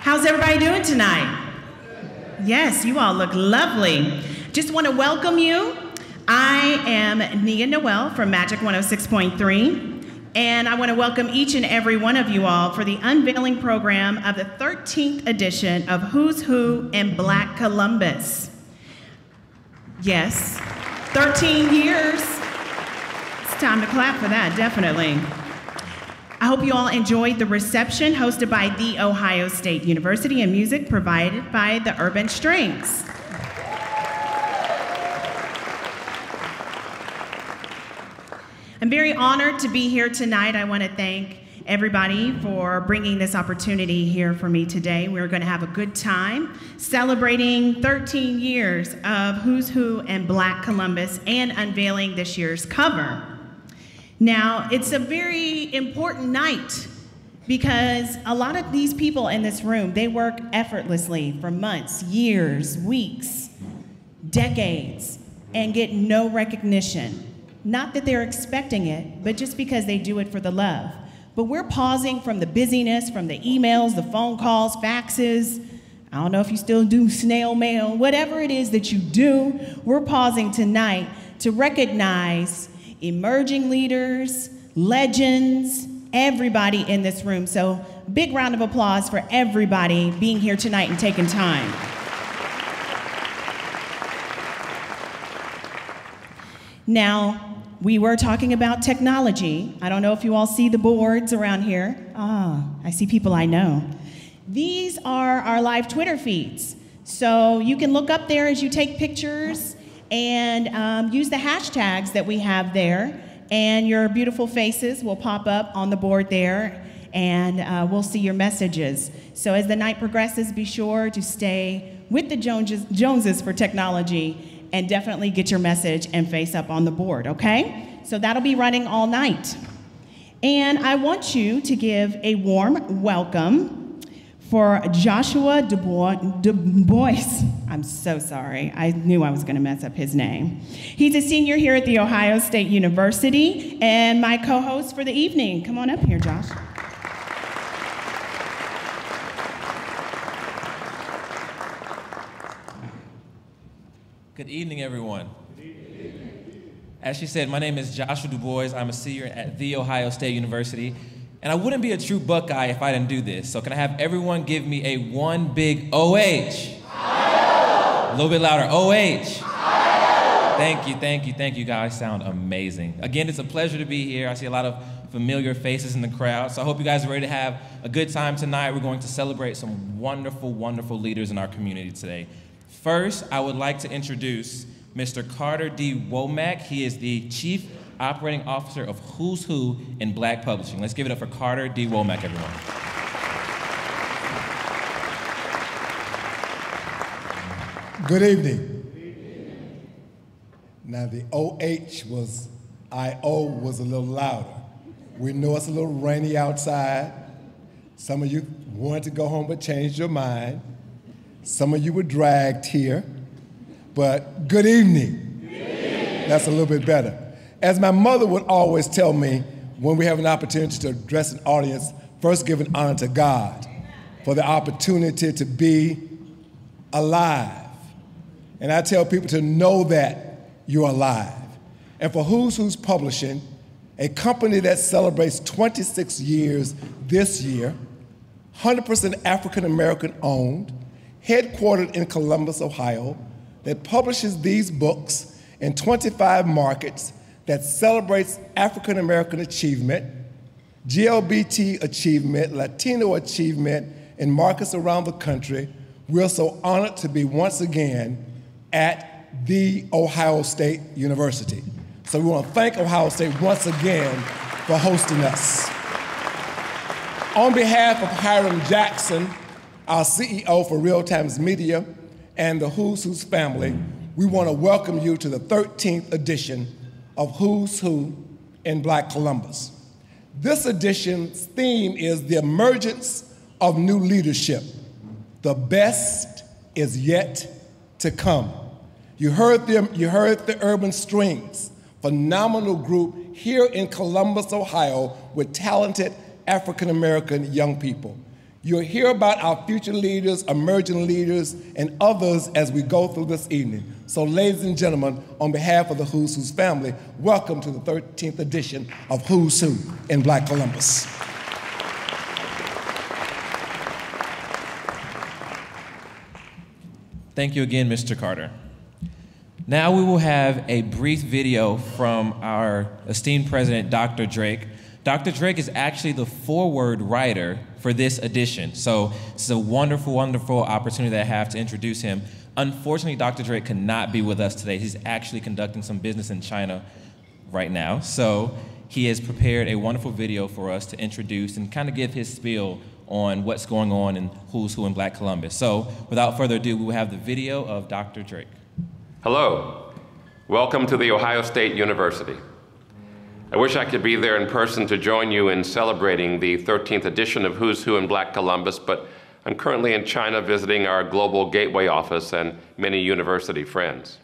How's everybody doing tonight? Yes, you all look lovely. Just want to welcome you. I am Nia Noel from Magic 106.3, and I want to welcome each and every one of you all for the unveiling program of the 13th edition of Who's Who in Black Columbus. Yes, 13 years. It's time to clap for that, definitely. I hope you all enjoyed the reception hosted by The Ohio State University and music provided by the Urban Strings. I'm very honored to be here tonight. I want to thank everybody for bringing this opportunity here for me today. We're going to have a good time celebrating 13 years of Who's Who in Black Columbus and unveiling this year's cover. Now, it's a very important night because a lot of these people in this room, they work effortlessly for months, years, weeks, decades, and get no recognition. Not that they're expecting it, but just because they do it for the love. But we're pausing from the busyness, from the emails, the phone calls, faxes. I don't know if you still do snail mail, whatever it is that you do, we're pausing tonight to recognize emerging leaders, legends, everybody in this room. So big round of applause for everybody being here tonight and taking time. Now, we were talking about technology. I don't know if you all see the boards around here. I see people I know. These are our live Twitter feeds. So you can look up there as you take pictures and use the hashtags that we have there, and your beautiful faces will pop up on the board there, and we'll see your messages. So as the night progresses, be sure to stay with the Joneses for technology and definitely get your message and face up on the board, okay? So that'll be running all night. And I want you to give a warm welcome for Joshua Du Bois. I'm so sorry. I knew I was going to mess up his name. He's a senior here at The Ohio State University and my co-host for the evening. Come on up here, Josh. Good evening, everyone. Good evening. As she said, my name is Joshua Du Bois. I'm a senior at The Ohio State University. And I wouldn't be a true Buckeye if I didn't do this. So can I have everyone give me a one big OH? A little bit louder, OH. Thank you, thank you, thank you. Guys sound amazing. Again, it's a pleasure to be here. I see a lot of familiar faces in the crowd. So I hope you guys are ready to have a good time tonight. We're going to celebrate some wonderful, wonderful leaders in our community today. First, I would like to introduce Mr. Carter D. Womack. He is the Chief Operating Officer of Who's Who in Black Publishing. Let's give it up for Carter D. Womack, everyone. Good evening. Now the OH was, I-O was a little louder. We know it's a little rainy outside. Some of you wanted to go home but changed your mind. Some of you were dragged here, but good evening. Good evening. That's a little bit better. As my mother would always tell me when we have an opportunity to address an audience, first give an honor to God for the opportunity to be alive. And I tell people to know that you're alive. And for Who's Who's Publishing, a company that celebrates 26 years this year, 100% African American owned, headquartered in Columbus, Ohio, that publishes these books in 25 markets, that celebrates African American achievement, GLBT achievement, Latino achievement in markets around the country. We're so honored to be once again at The Ohio State University. So we want to thank Ohio State once again for hosting us. On behalf of Hiram Jackson, our CEO for Real Times Media, and the Who's Who's family, we want to welcome you to the 13th edition of Who's Who in Black Columbus. This edition's theme is the emergence of new leadership. The best is yet to come. You heard the Urban Strings, phenomenal group here in Columbus, Ohio, with talented African American young people. You'll hear about our future leaders, emerging leaders, and others as we go through this evening. So ladies and gentlemen, on behalf of the Who's Who's family, welcome to the 13th edition of Who's Who in Black Columbus. Thank you again, Mr. Carter. Now we will have a brief video from our esteemed president, Dr. Drake. Dr. Drake is actually the foreword writer for this edition. So it's a wonderful, wonderful opportunity that I have to introduce him. Unfortunately, Dr. Drake could not be with us today. He's actually conducting some business in China right now. So he has prepared a wonderful video for us to introduce and kind of give his spiel on what's going on in Who's Who in Black Columbus. So without further ado, we will have the video of Dr. Drake. Hello, welcome to The Ohio State University. I wish I could be there in person to join you in celebrating the 13th edition of Who's Who in Black Columbus, but I'm currently in China visiting our Global Gateway office and many university friends.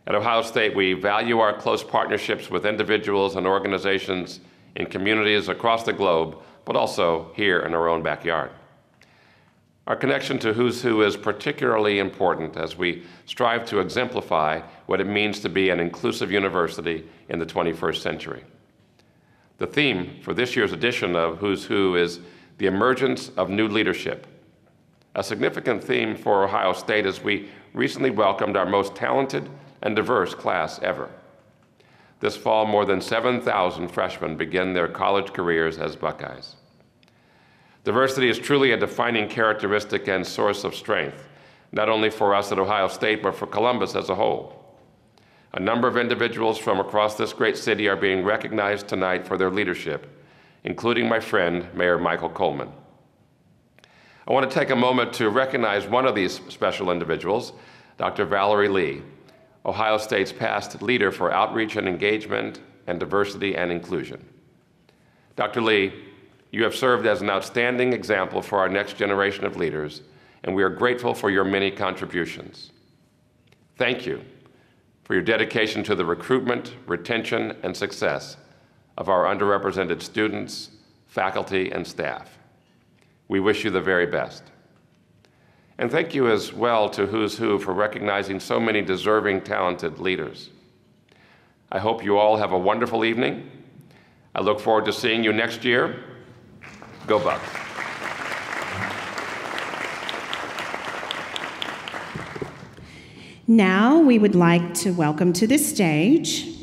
At Ohio State, we value our close partnerships with individuals and organizations in communities across the globe, but also here in our own backyard. Our connection to Who's Who is particularly important as we strive to exemplify what it means to be an inclusive university in the 21st century. The theme for this year's edition of Who's Who is the emergence of new leadership, a significant theme for Ohio State as we recently welcomed our most talented and diverse class ever. This fall, more than 7,000 freshmen begin their college careers as Buckeyes. Diversity is truly a defining characteristic and source of strength, not only for us at Ohio State, but for Columbus as a whole. A number of individuals from across this great city are being recognized tonight for their leadership, including my friend, Mayor Michael Coleman. I want to take a moment to recognize one of these special individuals, Dr. Valerie Lee, Ohio State's past leader for outreach and engagement and diversity and inclusion. Dr. Lee, you have served as an outstanding example for our next generation of leaders, and we are grateful for your many contributions. Thank you for your dedication to the recruitment, retention, and success of our underrepresented students, faculty, and staff. We wish you the very best. And thank you as well to Who's Who for recognizing so many deserving, talented leaders. I hope you all have a wonderful evening. I look forward to seeing you next year. Go Bucks. Now we would like to welcome to the stage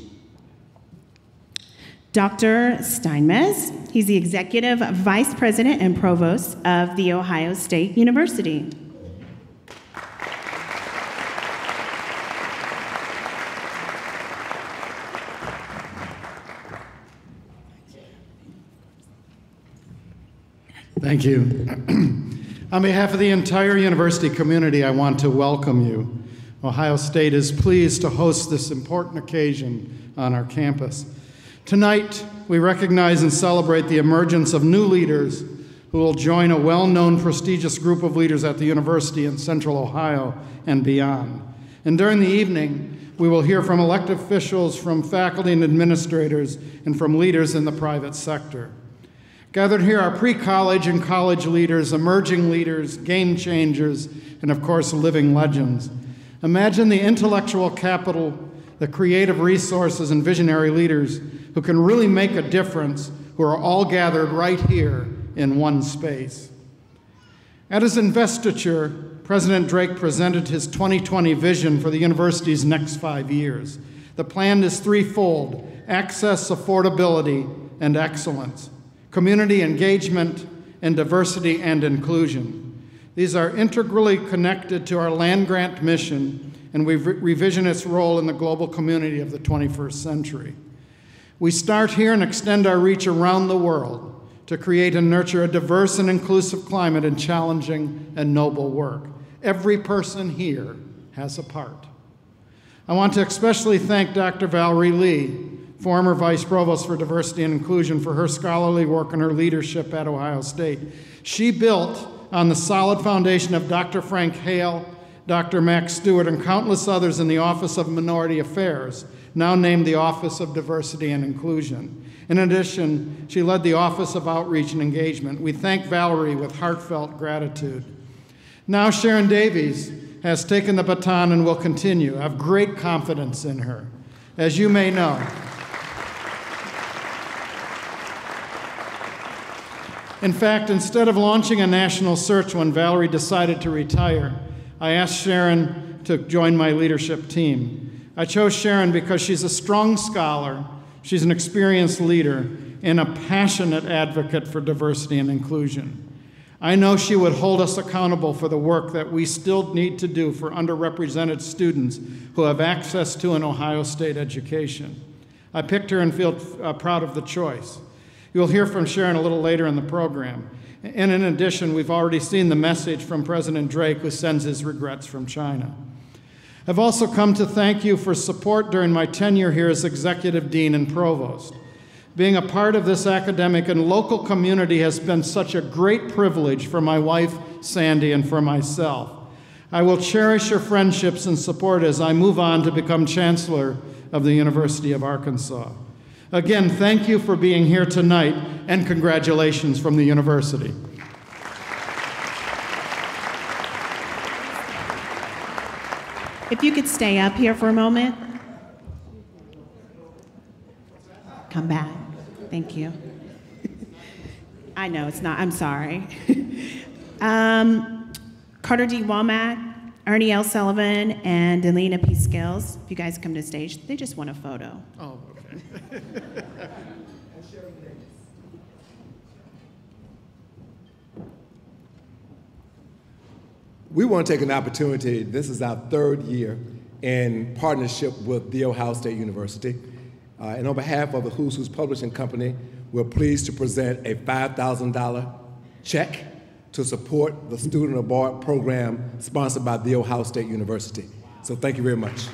Dr. Steinmetz. He's the Executive Vice President and Provost of The Ohio State University. Thank you. On behalf of the entire university community, I want to welcome you. Ohio State is pleased to host this important occasion on our campus. Tonight, we recognize and celebrate the emergence of new leaders who will join a well-known, prestigious group of leaders at the university in Central Ohio and beyond. And during the evening, we will hear from elected officials, from faculty and administrators, and from leaders in the private sector. Gathered here are pre-college and college leaders, emerging leaders, game changers, and of course, living legends. Imagine the intellectual capital, the creative resources, and visionary leaders who can really make a difference, who are all gathered right here in one space. At his investiture, President Drake presented his 2020 vision for the university's next 5 years. The plan is threefold: access, affordability, and excellence, community engagement, and diversity and inclusion. These are integrally connected to our land-grant mission, and we revision its role in the global community of the 21st century. We start here and extend our reach around the world to create and nurture a diverse and inclusive climate in challenging and noble work. Every person here has a part. I want to especially thank Dr. Valerie Lee, former Vice Provost for Diversity and Inclusion, for her scholarly work and her leadership at Ohio State. She built on the solid foundation of Dr. Frank Hale, Dr. Max Stewart, and countless others in the Office of Minority Affairs, now named the Office of Diversity and Inclusion. In addition, she led the Office of Outreach and Engagement. We thank Valerie with heartfelt gratitude. Now Sharon Davies has taken the baton and will continue. I have great confidence in her. As you may know, in fact, instead of launching a national search when Valerie decided to retire, I asked Sharon to join my leadership team. I chose Sharon because she's a strong scholar, she's an experienced leader, and a passionate advocate for diversity and inclusion. I know she would hold us accountable for the work that we still need to do for underrepresented students who have access to an Ohio State education. I picked her and feel proud of the choice. You'll hear from Sharon a little later in the program. And in addition, we've already seen the message from President Drake, who sends his regrets from China. I've also come to thank you for support during my tenure here as Executive Dean and Provost. Being a part of this academic and local community has been such a great privilege for my wife, Sandy, and for myself. I will cherish your friendships and support as I move on to become Chancellor of the University of Arkansas. Again, thank you for being here tonight, and congratulations from the university. If you could stay up here for a moment. Come back. Thank you. I know it's not, I'm sorry. Carter D. Womack, Ernie L. Sullivan, and Delina P. Scales. If you guys come to the stage, they just want a photo. Oh, okay. We want to take an opportunity, this is our third year in partnership with The Ohio State University. And on behalf of the Who's Who's Publishing Company, we're pleased to present a $5,000 check to support the Student Abroad program sponsored by The Ohio State University. So thank you very much.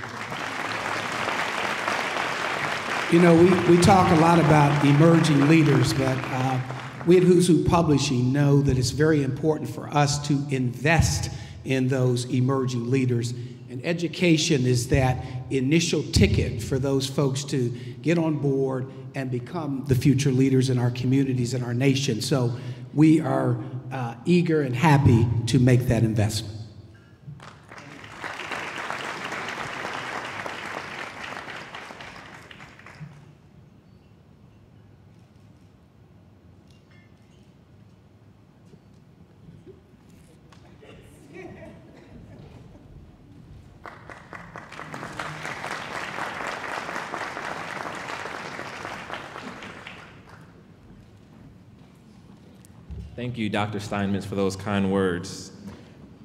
You know, we talk a lot about emerging leaders, but we at Who's Who Publishing know that it's very important for us to invest in those emerging leaders. And education is that initial ticket for those folks to get on board and become the future leaders in our communities and our nation. So we are eager and happy to make that investment. Thank you, Dr. Steinmetz, for those kind words.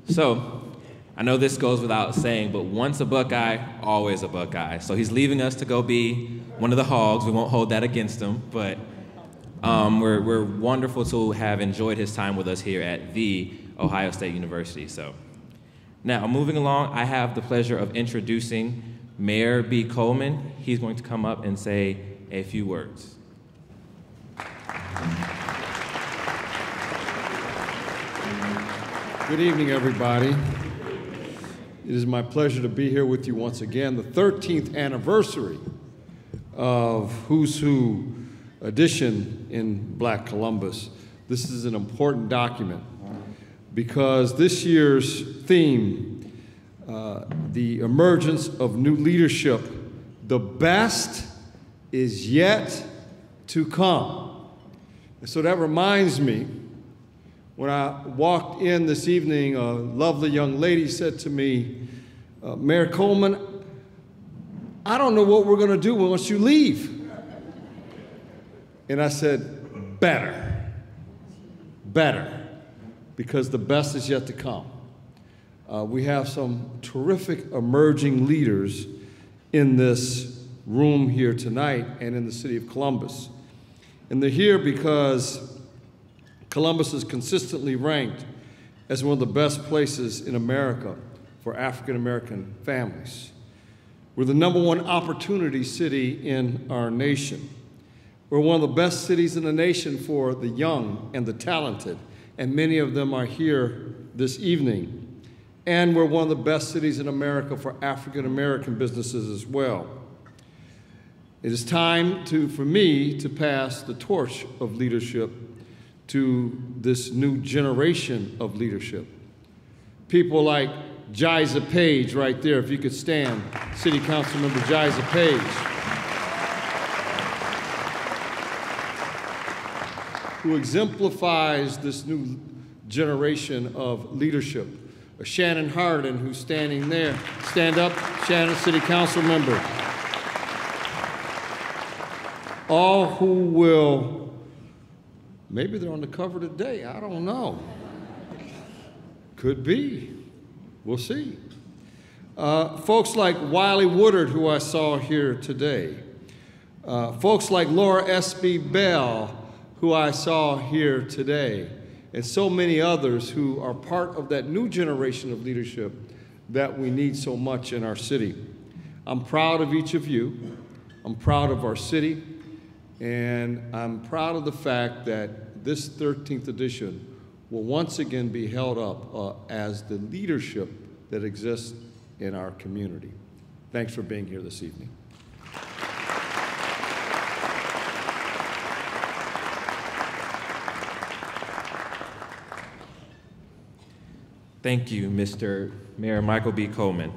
So, I know this goes without saying, but once a Buckeye, always a Buckeye. So he's leaving us to go be one of the Hogs. We won't hold that against him, but we're wonderful to have enjoyed his time with us here at the Ohio State University. So, now moving along, I have the pleasure of introducing Mayor B. Coleman. He's going to come up and say a few words. Good evening, everybody. It is my pleasure to be here with you once again, the 13th anniversary of Who's Who edition in Black Columbus. This is an important document because this year's theme, the emergence of new leadership, the best is yet to come. And so that reminds me, when I walked in this evening, a lovely young lady said to me, Mayor Coleman, I don't know what we're going to do once you leave. And I said, better, because the best is yet to come. We have some terrific emerging leaders in this room here tonight and in the city of Columbus. And they're here because Columbus is consistently ranked as one of the best places in America for African American families. We're the #1 opportunity city in our nation. We're one of the best cities in the nation for the young and the talented, and many of them are here this evening. And we're one of the best cities in America for African American businesses as well. It is time for me to pass the torch of leadership to this new generation of leadership. People like Jiza Page right there, if you could stand, City Council Member Jiza Page. Who exemplifies this new generation of leadership. Shannon Hardin, who's standing there. Stand up, Shannon, City Council Member. All who will, maybe they're on the cover today, I don't know. Could be, we'll see. Folks like Wiley Woodard, who I saw here today. Folks like Laura S.B. Bell, who I saw here today, and so many others who are part of that new generation of leadership that we need so much in our city. I'm proud of each of you. I'm proud of our city, and I'm proud of the fact that this 13th edition will once again be held up as the leadership that exists in our community. Thanks for being here this evening. Thank you, Mr. Mayor Michael B. Coleman.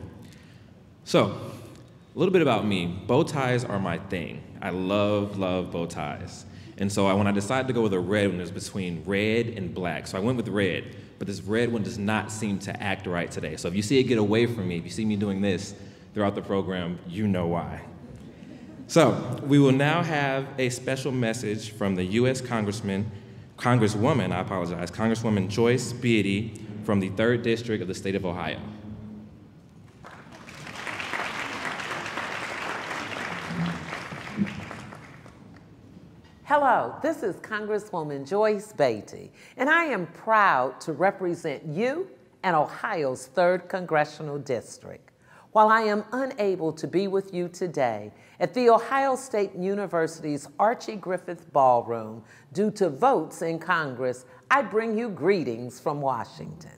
So, a little bit about me. Bow ties are my thing. I love bow ties. And so when I decided to go with a red one, it was between red and black. So I went with red, but this red one does not seem to act right today. So if you see it get away from me, if you see me doing this throughout the program, you know why. So we will now have a special message from the U.S. Congresswoman, Congresswoman Joyce Beatty, from the 3rd District of the state of Ohio. Hello, this is Congresswoman Joyce Beatty, and I am proud to represent you and Ohio's 3rd Congressional District. While I am unable to be with you today at The Ohio State University's Archie Griffith Ballroom due to votes in Congress, I bring you greetings from Washington.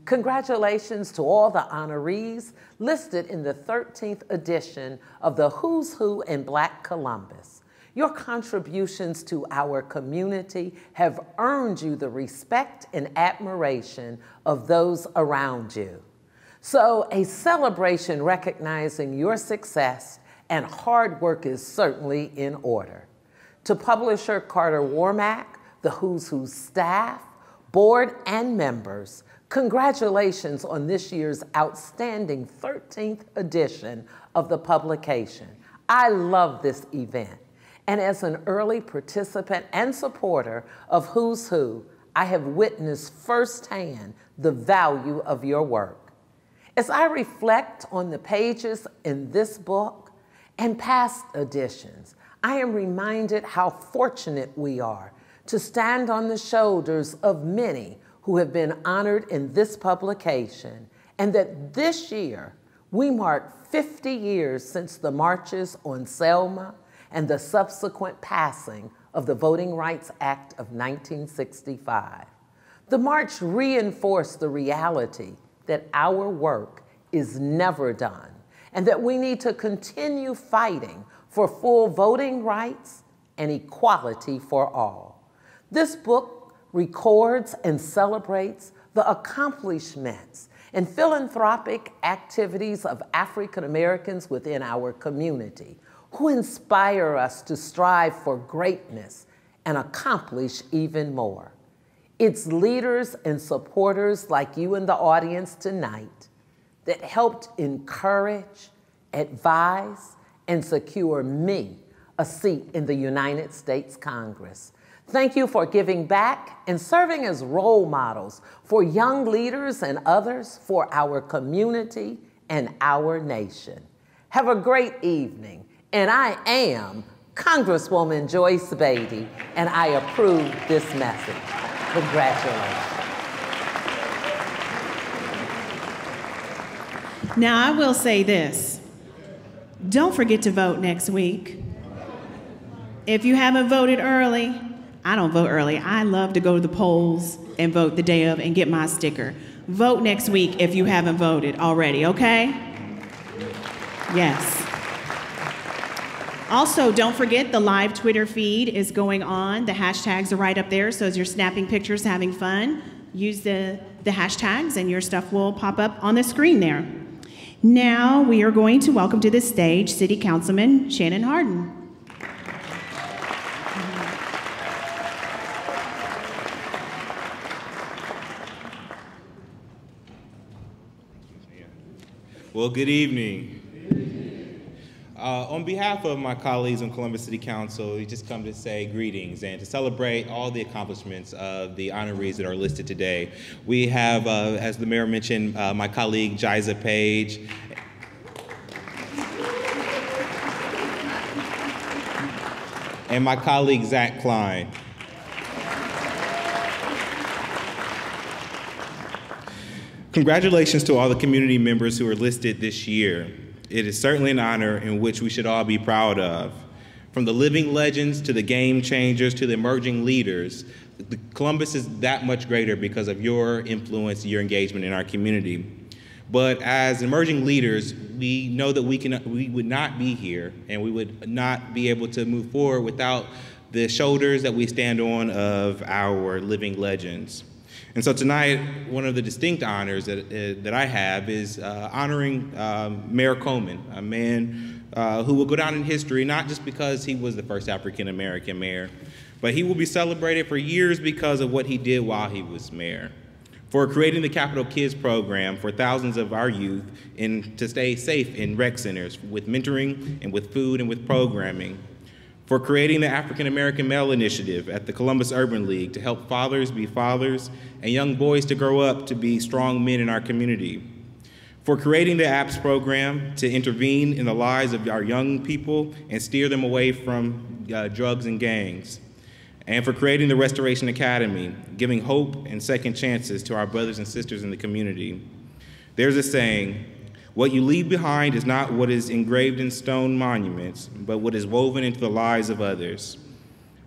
Congratulations to all the honorees listed in the 13th edition of the Who's Who in Black Columbus. Your contributions to our community have earned you the respect and admiration of those around you. So a celebration recognizing your success and hard work is certainly in order. To publisher Carter Warmack, the Who's Who staff, board, and members, congratulations on this year's outstanding 13th edition of the publication. I love this event. And as an early participant and supporter of Who's Who, I have witnessed firsthand the value of your work. As I reflect on the pages in this book and past editions, I am reminded how fortunate we are to stand on the shoulders of many who have been honored in this publication, and that this year we mark 50 years since the marches on Selma and the subsequent passing of the Voting Rights Act of 1965. The march reinforced the reality that our work is never done and that we need to continue fighting for full voting rights and equality for all. This book records and celebrates the accomplishments and philanthropic activities of African Americans within our community, who inspire us to strive for greatness and accomplish even more. It's leaders and supporters like you in the audience tonight that helped encourage, advise, and secure me a seat in the United States Congress. Thank you for giving back and serving as role models for young leaders and others for our community and our nation. Have a great evening. And I am Congresswoman Joyce Beatty, and I approve this message. Congratulations. Now, I will say this. Don't forget to vote next week. If you haven't voted early, I don't vote early. I love to go to the polls and vote the day of and get my sticker. Vote next week if you haven't voted already, okay? Yes. Also, don't forget the live Twitter feed is going on. The hashtags are right up there, so as you're snapping pictures, having fun, use the hashtags and your stuff will pop up on the screen there. Now we are going to welcome to the stage City Councilman Shannon Hardin. Well, good evening. On behalf of my colleagues on Columbus City Council, we just come to say greetings and to celebrate all the accomplishments of the honorees that are listed today. We have, as the mayor mentioned, my colleague Jiza Page, and my colleague Zach Klein. Congratulations to all the community members who are listed this year. It is certainly an honor in which we should all be proud of. From the living legends to the game changers to the emerging leaders, Columbus is that much greater because of your influence, your engagement in our community. But as emerging leaders, we know that we would not be here and we would not be able to move forward without the shoulders that we stand on of our living legends. And so tonight, one of the distinct honors that I have is honoring Mayor Coleman, a man who will go down in history not just because he was the first African-American mayor, but he will be celebrated for years because of what he did while he was mayor. For creating the Capital Kids program for thousands of our youth and to stay safe in rec centers with mentoring and with food and with programming. For creating the African American Male Initiative at the Columbus Urban League to help fathers be fathers and young boys to grow up to be strong men in our community. For creating the APPS program to intervene in the lives of our young people and steer them away from drugs and gangs. And for creating the Restoration Academy, giving hope and second chances to our brothers and sisters in the community. There's a saying, what you leave behind is not what is engraved in stone monuments, but what is woven into the lives of others.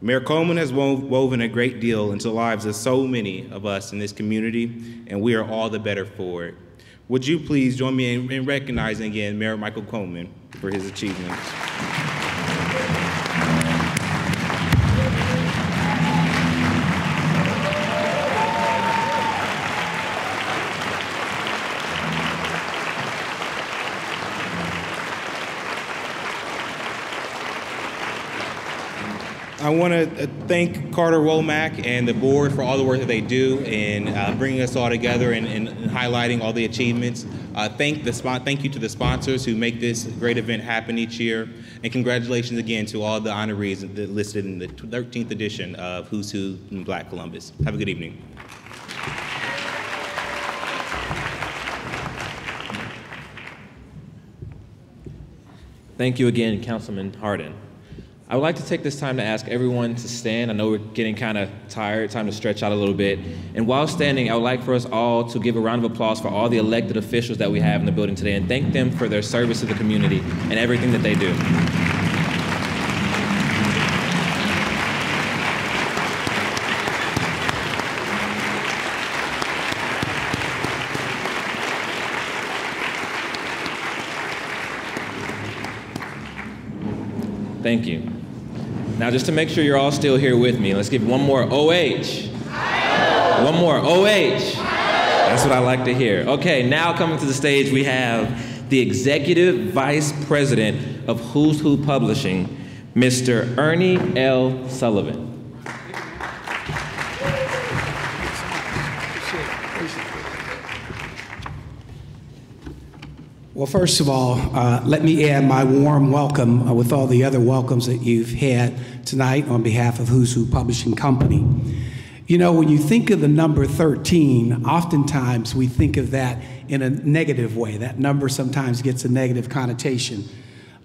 Mayor Coleman has woven a great deal into the lives of so many of us in this community, and we are all the better for it. Would you please join me in recognizing again Mayor Michael Coleman for his achievements. I want to thank Carter Womack and the board for all the work that they do in bringing us all together and highlighting all the achievements. Thank you to the sponsors who make this great event happen each year. And congratulations again to all the honorees that listed in the 13th edition of Who's Who in Black Columbus. Have a good evening. Thank you again, Councilman Hardin. I would like to take this time to ask everyone to stand. I know we're getting kind of tired, time to stretch out a little bit. And while standing, I would like for us all to give a round of applause for all the elected officials that we have in the building today and thank them for their service to the community and everything that they do. Thank you. Now, just to make sure you're all still here with me, let's give one more OH. One more OH. That's what I like to hear. Okay, now coming to the stage, we have the Executive Vice President of Who's Who Publishing, Mr. Ernie L. Sullivan. Well, first of all, let me add my warm welcome with all the other welcomes that you've had tonight on behalf of Who's Who Publishing Company. You know, when you think of the number 13, oftentimes we think of that in a negative way. That number sometimes gets a negative connotation.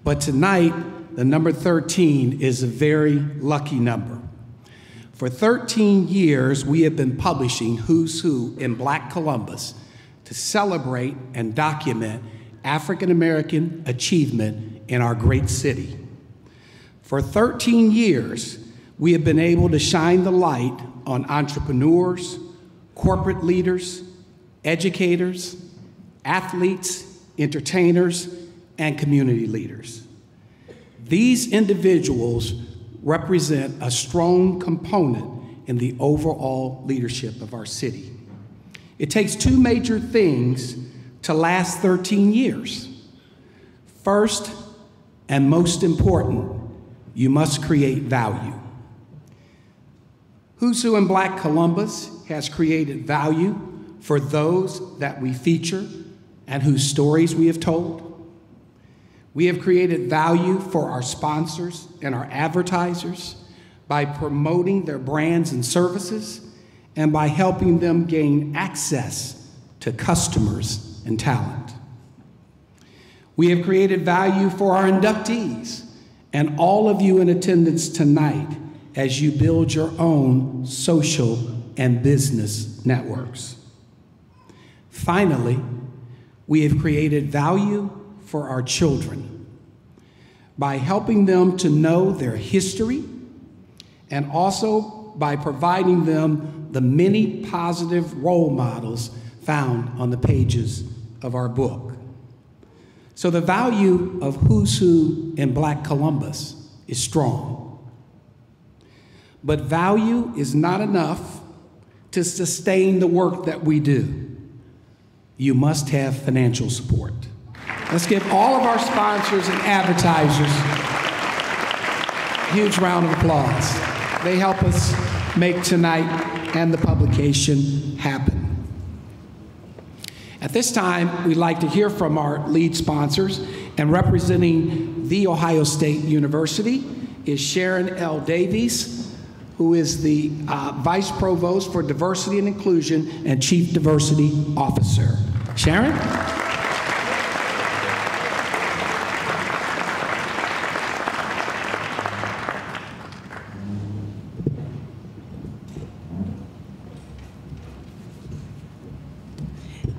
But tonight, the number 13 is a very lucky number. For 13 years, we have been publishing Who's Who in Black Columbus to celebrate and document African American achievement in our great city. For 13 years, we have been able to shine the light on entrepreneurs, corporate leaders, educators, athletes, entertainers, and community leaders. These individuals represent a strong component in the overall leadership of our city. It takes two major things to last 13 years. First, and most important, you must create value. Who's Who in Black Columbus has created value for those that we feature and whose stories we have told. We have created value for our sponsors and our advertisers by promoting their brands and services and by helping them gain access to customers and talent. We have created value for our inductees and all of you in attendance tonight as you build your own social and business networks. Finally, we have created value for our children by helping them to know their history and also by providing them the many positive role models found on the pages of our book. So the value of Who's Who in Black Columbus is strong. But value is not enough to sustain the work that we do. You must have financial support. Let's give all of our sponsors and advertisers a huge round of applause. They help us make tonight and the publication happen. At this time, we'd like to hear from our lead sponsors, and representing The Ohio State University is Sharon L. Davies, who is the Vice Provost for Diversity and Inclusion and Chief Diversity Officer. Sharon?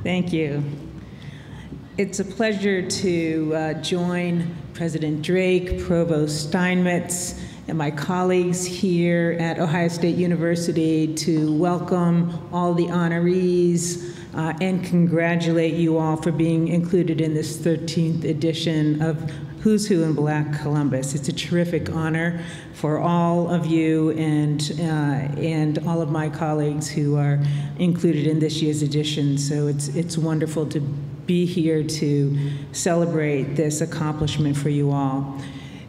Thank you. It's a pleasure to join President Drake, Provost Steinmetz, and my colleagues here at Ohio State University to welcome all the honorees and congratulate you all for being included in this 13th edition of Who's Who in Black Columbus. It's a terrific honor for all of you and all of my colleagues who are included in this year's edition. So it's wonderful to be here to celebrate this accomplishment for you all.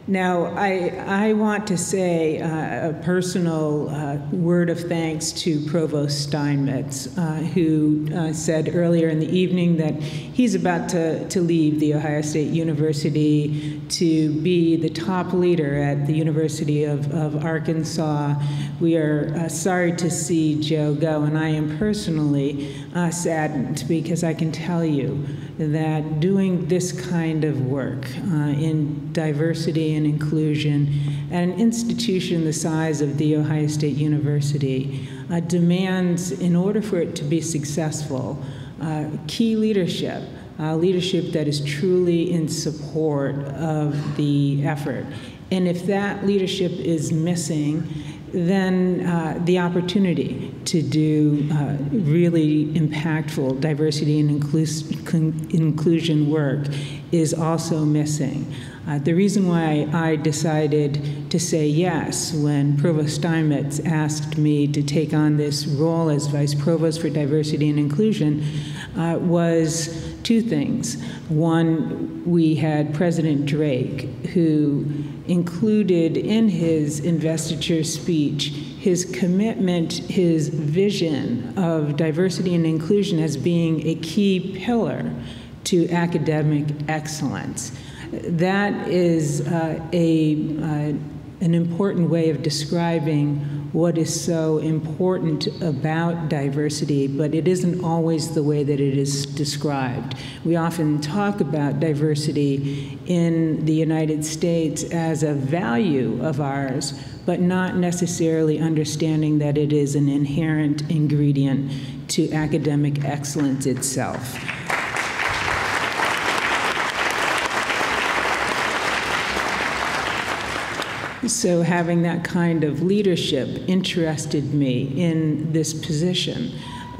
Now, I want to say a personal word of thanks to Provost Steinmetz, who said earlier in the evening that he's about to leave The Ohio State University to be the top leader at the University of Arkansas. We are sorry to see Joe go, and I am personally saddened because I can tell you that doing this kind of work in diversity and inclusion at an institution the size of The Ohio State University demands, in order for it to be successful, key leadership, leadership that is truly in support of the effort. And if that leadership is missing, then the opportunity to do really impactful diversity and inclusion work is also missing. The reason why I decided to say yes when Provost Steinmetz asked me to take on this role as Vice Provost for Diversity and Inclusion was two things. One, we had President Drake, who included in his investiture speech his commitment, his vision of diversity and inclusion as being a key pillar to academic excellence. That is an important way of describing what is so important about diversity, but it isn't always the way that it is described. We often talk about diversity in the United States as a value of ours, but not necessarily understanding that it is an inherent ingredient to academic excellence itself. So having that kind of leadership interested me in this position.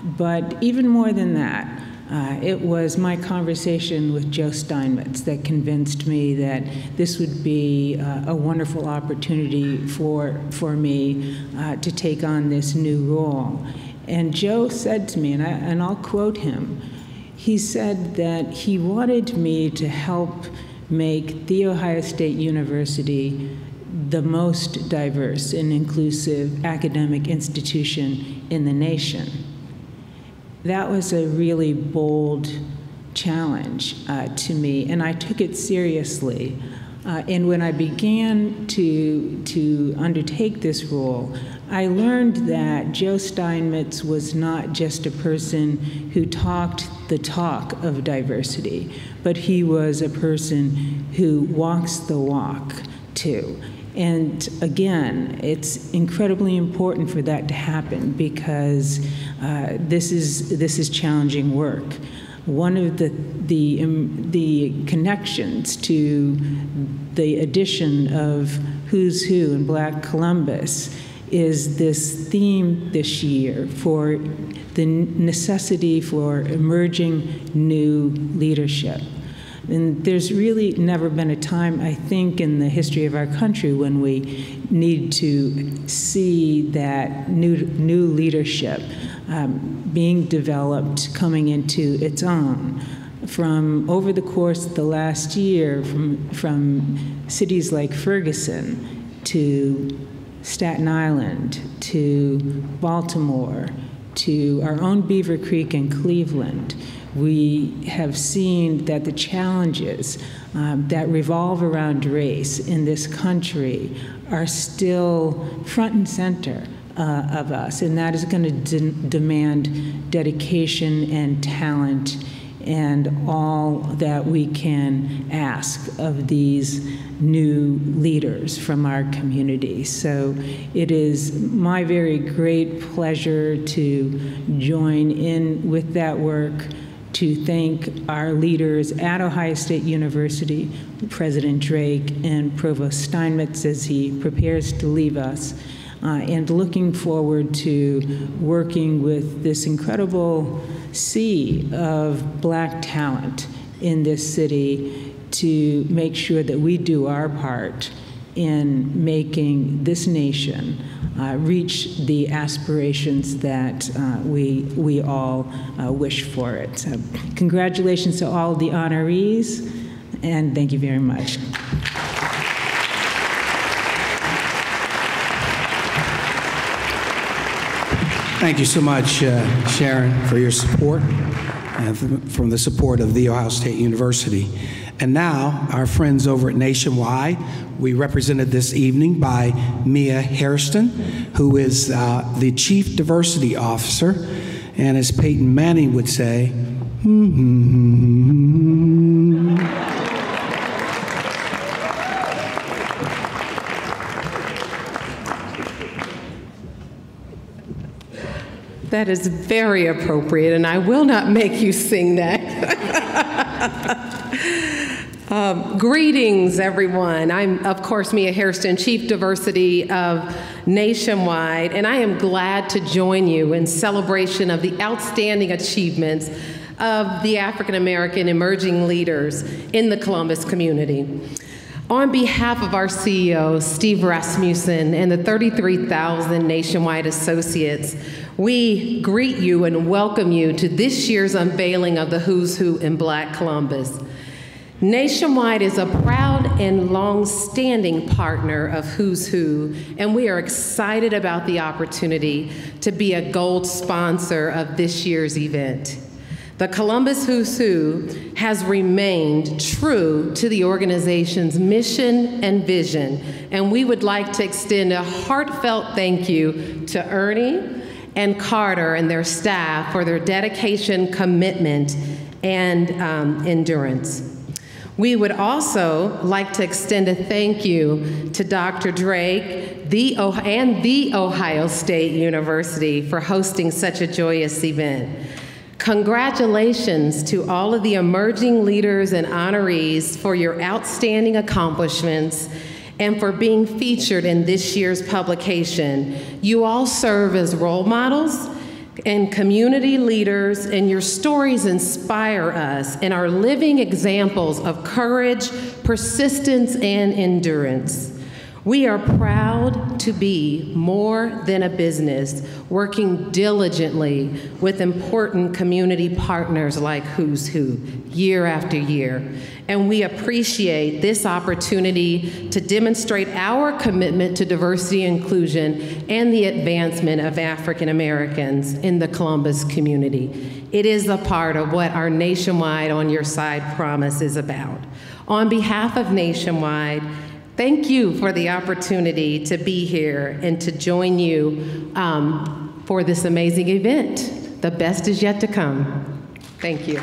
But even more than that, It was my conversation with Joe Steinmetz that convinced me that this would be a wonderful opportunity for me to take on this new role. And Joe said to me, and I'll quote him, he said that he wanted me to help make The Ohio State University the most diverse and inclusive academic institution in the nation. That was a really bold challenge to me, and I took it seriously. And when I began to undertake this role, I learned that Joe Steinmetz was not just a person who talked the talk of diversity, but he was a person who walks the walk too. And again, it's incredibly important for that to happen because this is challenging work. One of the connections to the addition of Who's Who in Black Columbus is this theme this year for the necessity for emerging new leadership. And there's really never been a time, I think, in the history of our country when we need to see that new leadership being developed, coming into its own. From over the course of the last year, from cities like Ferguson to Staten Island to Baltimore to our own Beaver Creek and Cleveland, we have seen that the challenges that revolve around race in this country are still front and center of us, and that is going to demand dedication and talent and all that we can ask of these new leaders from our community. So it is my very great pleasure to join in with that work, to thank our leaders at Ohio State University, President Drake and Provost Steinmetz as he prepares to leave us, and looking forward to working with this incredible sea of Black talent in this city to make sure that we do our part in making this nation reach the aspirations that we all wish for it. So, congratulations to all the honorees, and thank you very much. Thank you so much, Sharon, for your support and from the support of The Ohio State University. And now, our friends over at Nationwide, we represented this evening by Mia Hairston, who is the Chief Diversity Officer, and as Peyton Manning would say, That is very appropriate, and I will not make you sing that. Greetings, everyone. I'm, of course, Mia Hairston, Chief Diversity of Nationwide, and I am glad to join you in celebration of the outstanding achievements of the African American emerging leaders in the Columbus community. On behalf of our CEO, Steve Rasmussen, and the 33,000 Nationwide associates, we greet you and welcome you to this year's unveiling of the Who's Who in Black Columbus. Nationwide is a proud and long-standing partner of Who's Who, and we are excited about the opportunity to be a gold sponsor of this year's event. The Columbus Who's Who has remained true to the organization's mission and vision, and we would like to extend a heartfelt thank you to Ernie and Carter and their staff for their dedication, commitment, and endurance. We would also like to extend a thank you to Dr. Drake and the Ohio State University for hosting such a joyous event. Congratulations to all of the emerging leaders and honorees for your outstanding accomplishments and for being featured in this year's publication. You all serve as role models and community leaders, and your stories inspire us and are living examples of courage, persistence, and endurance. We are proud to be more than a business, working diligently with important community partners like Who's Who, year after year. And we appreciate this opportunity to demonstrate our commitment to diversity and inclusion and the advancement of African Americans in the Columbus community. It is a part of what our Nationwide On Your Side promise is about. On behalf of Nationwide, thank you for the opportunity to be here and to join you for this amazing event. The best is yet to come. Thank you.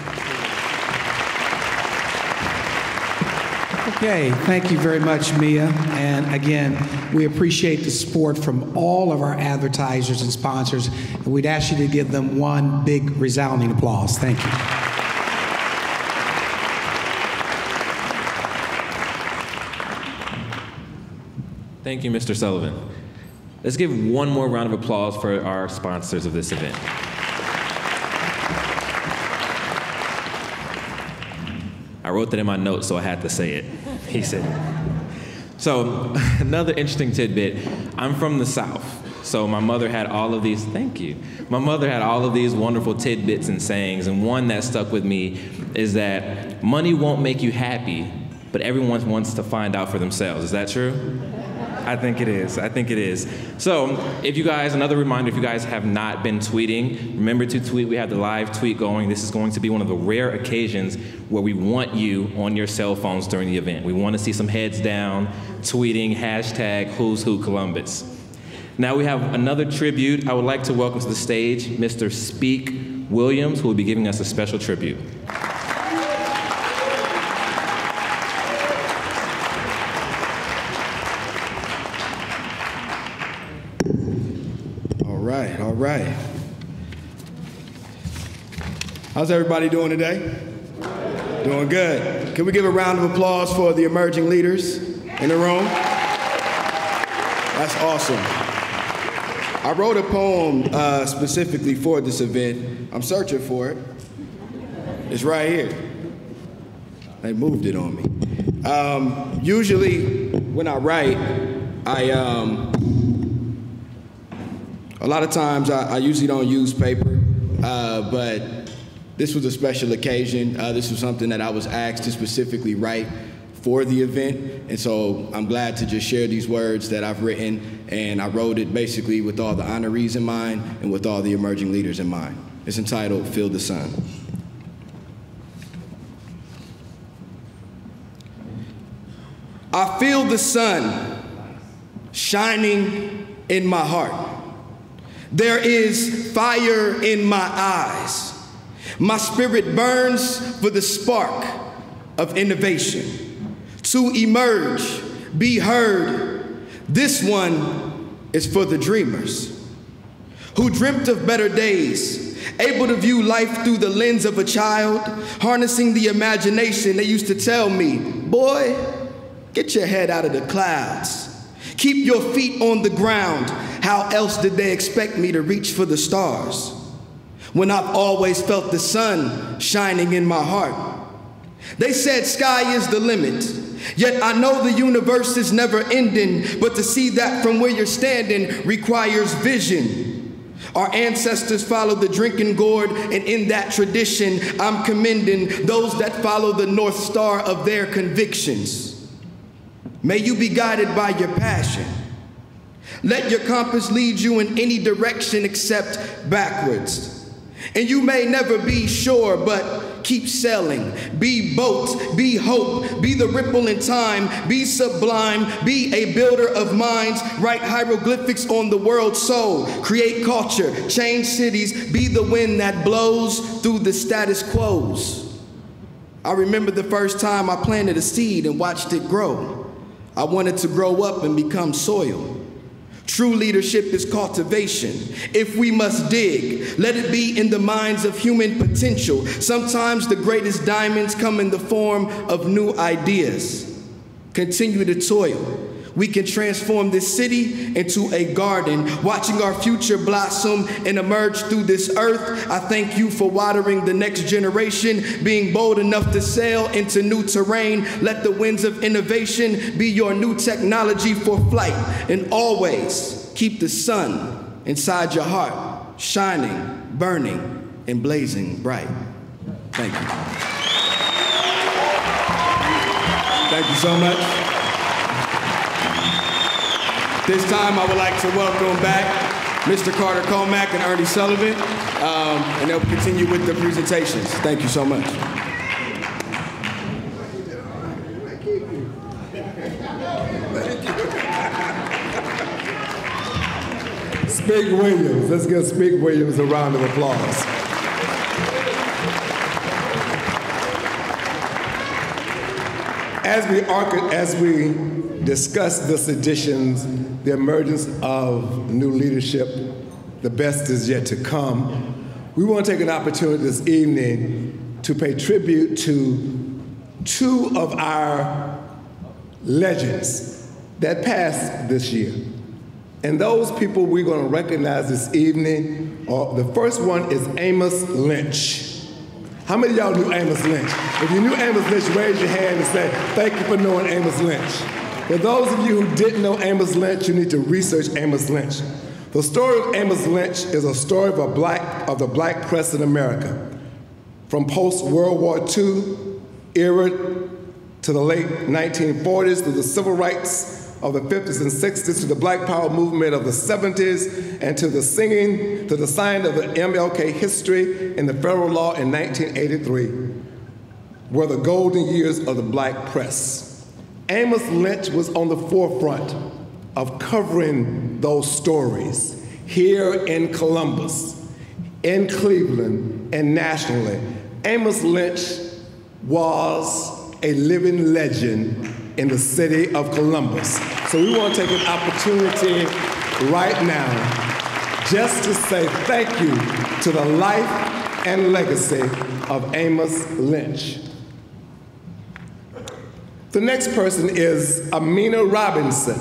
Okay, thank you very much, Mia. And again, we appreciate the support from all of our advertisers and sponsors. And we'd ask you to give them one big resounding applause. Thank you. Thank you, Mr. Sullivan. Let's give one more round of applause for our sponsors of this event. I wrote that in my notes, so I had to say it. He said it. So, another interesting tidbit, I'm from the South. So my mother had all of these, thank you. My mother had all of these wonderful tidbits and sayings, and one that stuck with me is that money won't make you happy, but everyone wants to find out for themselves. Is that true? I think it is. I think it is. So if you guys, another reminder, if you guys have not been tweeting, remember to tweet. We have the live tweet going. This is going to be one of the rare occasions where we want you on your cell phones during the event. We want to see some heads down, tweeting, hashtag Who's Who Columbus. Now we have another tribute. I would like to welcome to the stage Mr. Speak Williams, who will be giving us a special tribute. All right. How's everybody doing today? Doing good. Can we give a round of applause for the emerging leaders in the room? That's awesome. I wrote a poem specifically for this event. I'm searching for it. It's right here. They moved it on me. Usually when I write, a lot of times I usually don't use paper, but this was a special occasion. This was something that I was asked to specifically write for the event, and so I'm glad to just share these words that I've written, and I wrote it basically with all the honorees in mind and with all the emerging leaders in mind. It's entitled Feel the Sun. I feel the sun shining in my heart. There is fire in my eyes. My spirit burns for the spark of innovation. To emerge, be heard. This one is for the dreamers who dreamt of better days, able to view life through the lens of a child, harnessing the imagination. They used to tell me, boy, get your head out of the clouds. Keep your feet on the ground. How else did they expect me to reach for the stars when I've always felt the sun shining in my heart? They said sky is the limit, yet I know the universe is never ending, but to see that from where you're standing requires vision. Our ancestors followed the drinking gourd, and in that tradition, I'm commending those that follow the North Star of their convictions. May you be guided by your passion. Let your compass lead you in any direction except backwards. And you may never be sure, but keep sailing. Be boat, be hope, be the ripple in time, be sublime, be a builder of minds, write hieroglyphics on the world's soul, create culture, change cities, be the wind that blows through the status quos. I remember the first time I planted a seed and watched it grow. I wanted to grow up and become soil. True leadership is cultivation. If we must dig, let it be in the minds of human potential. Sometimes the greatest diamonds come in the form of new ideas. Continue to toil. We can transform this city into a garden, watching our future blossom and emerge through this earth. I thank you for watering the next generation, being bold enough to sail into new terrain. Let the winds of innovation be your new technology for flight, and always keep the sun inside your heart, shining, burning, and blazing bright. Thank you. Thank you so much. This time I would like to welcome back Mr. Carter Comack and Ernie Sullivan, and they'll continue with the presentations. Thank you so much. Spig Williams. Let's give Spig Williams a round of applause. As we discuss this edition, the emergence of new leadership, the best is yet to come, we want to take an opportunity this evening to pay tribute to two of our legends that passed this year. And those people we're going to recognize this evening, the first one is Amos Lynch. How many of y'all knew Amos Lynch? If you knew Amos Lynch, raise your hand and say, thank you for knowing Amos Lynch. For those of you who didn't know Amos Lynch, you need to research Amos Lynch. The story of Amos Lynch is a story of the black press in America. From post-World War II era to the late 1940s, through the civil rights of the 50s and 60s, to the Black Power movement of the 70s, and to the signing of the MLK history in the federal law in 1983, were the golden years of the black press. Amos Lynch was on the forefront of covering those stories here in Columbus, in Cleveland, and nationally. Amos Lynch was a living legend in the city of Columbus. So we want to take an opportunity right now just to say thank you to the life and legacy of Amos Lynch. The next person is Amina Robinson.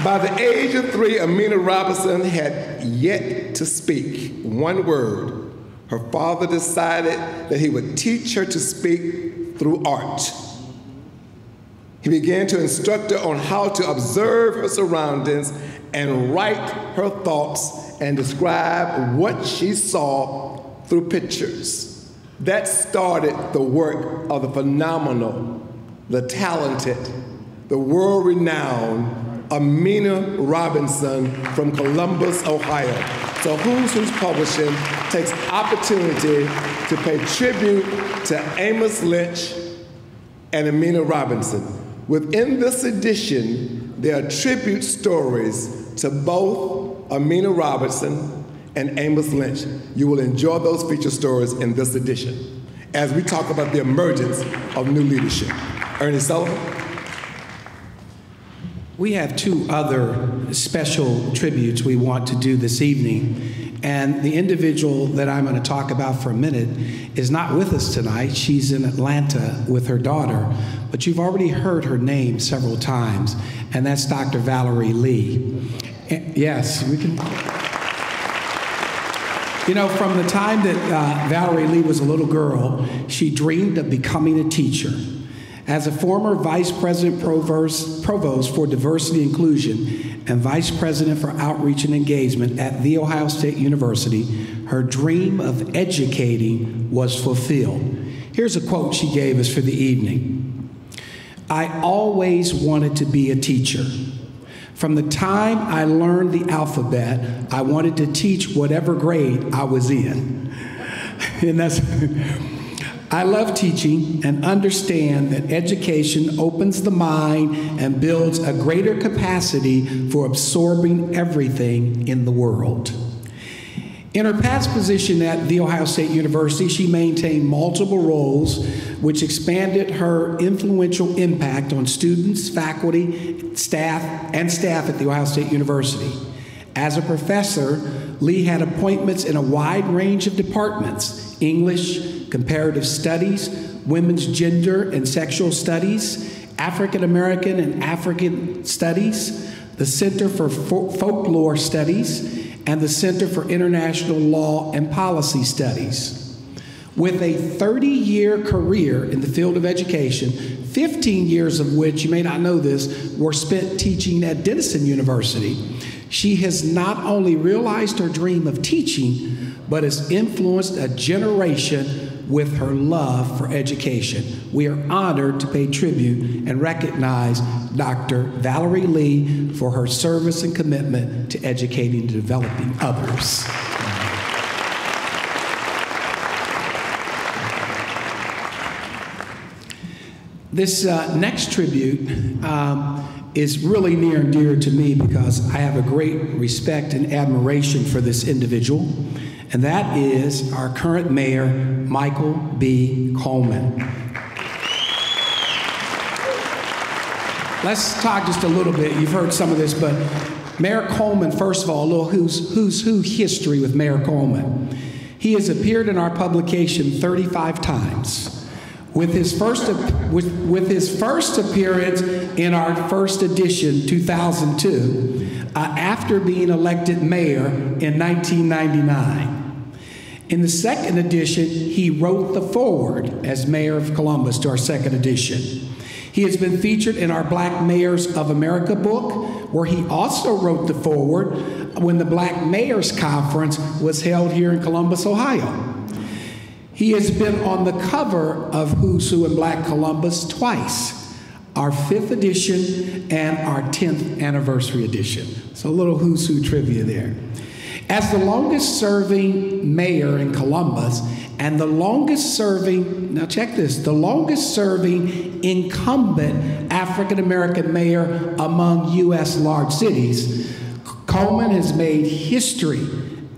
By the age of 3, Amina Robinson had yet to speak one word. Her father decided that he would teach her to speak through art. He began to instruct her on how to observe her surroundings and write her thoughts and describe what she saw through pictures. That started the work of the phenomenal, the talented, the world-renowned Amina Robinson from Columbus, Ohio. So Who's Publishing takes opportunity to pay tribute to Amos Lynch and Amina Robinson. Within this edition, there are tribute stories to both Amina Robinson and Amos Lynch. You will enjoy those feature stories in this edition as we talk about the emergence of new leadership. Ernie Sullivan. We have 2 other special tributes we want to do this evening, and the individual that I'm going to talk about for a minute is not with us tonight. She's in Atlanta with her daughter, but you've already heard her name several times, and that's Dr. Valerie Lee. Yes, we can. You know, from the time that Valerie Lee was a little girl, she dreamed of becoming a teacher. As a former Vice President Provost for Diversity and Inclusion and Vice President for Outreach and Engagement at The Ohio State University, her dream of educating was fulfilled. Here's a quote she gave us for the evening. "I always wanted to be a teacher. From the time I learned the alphabet, I wanted to teach whatever grade I was in." And that's... I love teaching and understand that education opens the mind and builds a greater capacity for absorbing everything in the world. In her past position at The Ohio State University, she maintained multiple roles which expanded her influential impact on students, faculty, staff at The Ohio State University. As a professor Lee had appointments in a wide range of departments: English, comparative studies, women's gender and sexual studies, African American and African studies, the Center for Folklore Studies, and the Center for International Law and Policy Studies. With a 30-year career in the field of education, 15 years of which, you may not know this, were spent teaching at Denison University, she has not only realized her dream of teaching, but has influenced a generation with her love for education. We are honored to pay tribute and recognize Dr. Valerie Lee for her service and commitment to educating and developing others. This next tribute is really near and dear to me because I have a great respect and admiration for this individual, and that is our current mayor, Michael B. Coleman. Let's talk just a little bit. You've heard some of this, but Mayor Coleman, first of all, a little who's who history with Mayor Coleman. He has appeared in our publication 35 times. With his first appearance in our first edition, 2002, after being elected mayor in 1999. In the second edition, he wrote the foreword as mayor of Columbus to our second edition. He has been featured in our Black Mayors of America book, where he also wrote the foreword when the Black Mayors Conference was held here in Columbus, Ohio. He has been on the cover of Who's Who in Black Columbus twice, our 5th edition and our 10th anniversary edition. So a little Who's Who trivia there. As the longest serving mayor in Columbus and the longest serving, now check this, the longest serving incumbent African American mayor among U.S. large cities, Coleman has made history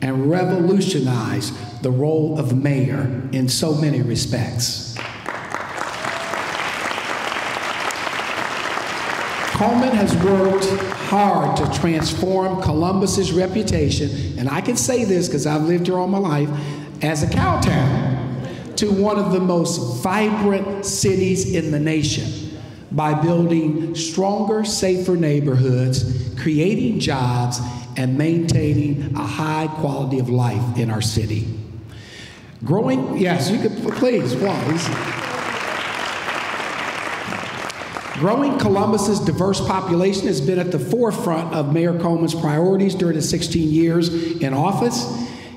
and revolutionized the role of mayor in so many respects. Coleman has worked hard to transform Columbus's reputation, and I can say this because I've lived here all my life, as a cow town, to one of the most vibrant cities in the nation by building stronger, safer neighborhoods, creating jobs, and maintaining a high quality of life in our city. Growing, yes, you could, please. Growing Columbus's diverse population has been at the forefront of Mayor Coleman's priorities during his 16 years in office.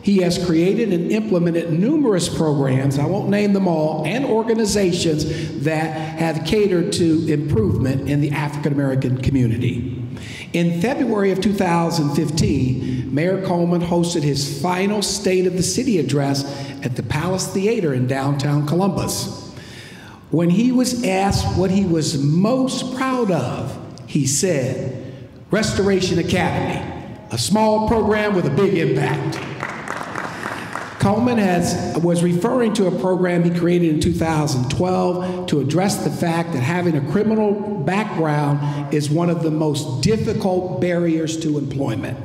He has created and implemented numerous programs, I won't name them all, and organizations that have catered to improvement in the African American community. In February of 2015, Mayor Coleman hosted his final State of the City address at the Palace Theater in downtown Columbus. When he was asked what he was most proud of, he said, Restoration Academy, a small program with a big impact. Coleman was referring to a program he created in 2012 to address the fact that having a criminal background is one of the most difficult barriers to employment.